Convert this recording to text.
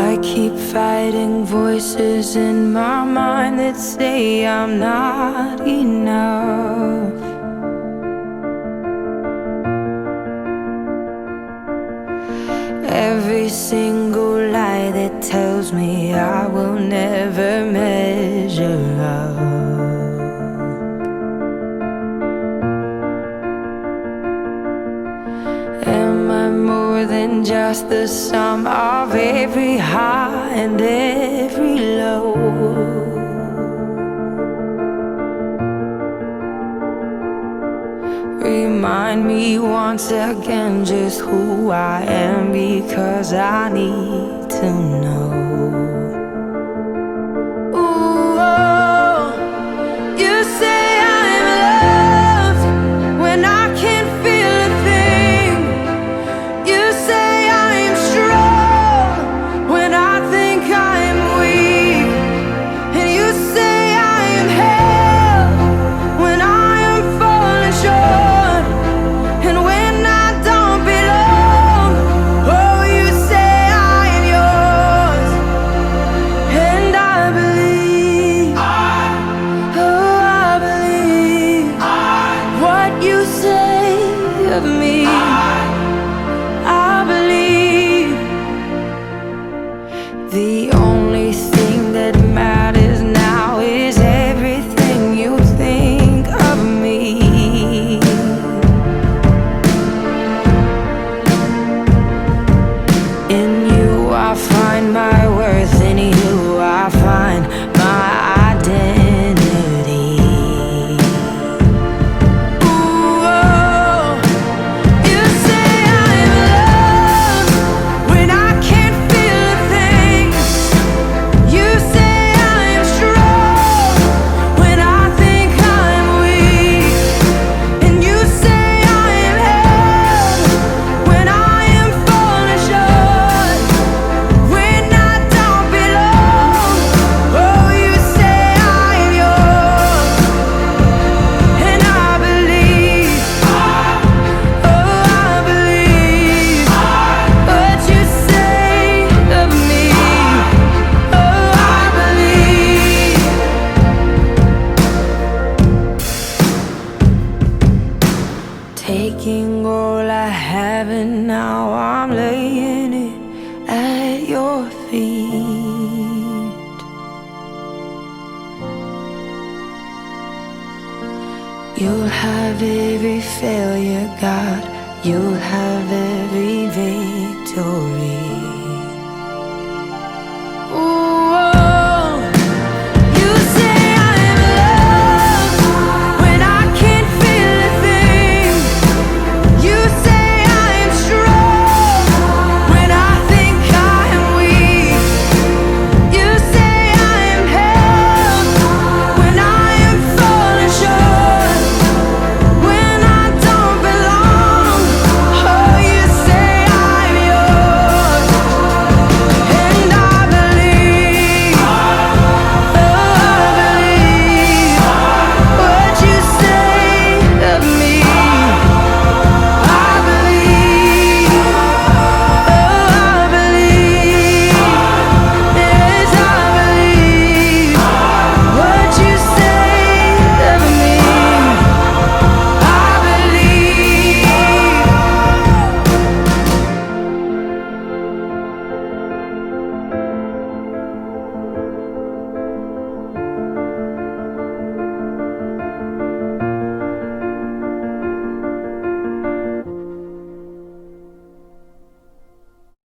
I keep fighting voices in my mind that say I'm not enough. Every single lie that tells me I will never measure up. Am I more than just the sum of every high and every low? Remind me once again just who I am, because I need to know. Ooh, oh, you say I'm loved when I can't feel a thing. You say I'm strong when I think I'm weak. And you say I am held when I am falling short. And when I don't belong, oh, you say I am yours. And I believe, oh, I believe what you say of me. I believe the only thing that matters now is everything you think of me. In you I find my worth, in you I find my identity. Ooh, oh, you say I'm loved when I can't feel a thing. You say I'm strong when I think I'm weak. And you say I am held when I am falling short. When I don't belong, oh, you say I am yours. And I believe, oh, I believe what you say of me. Oh, I believe. Taking all I have and now I'm laying it at your feet. You'll have every failure, God. You'll have every victory.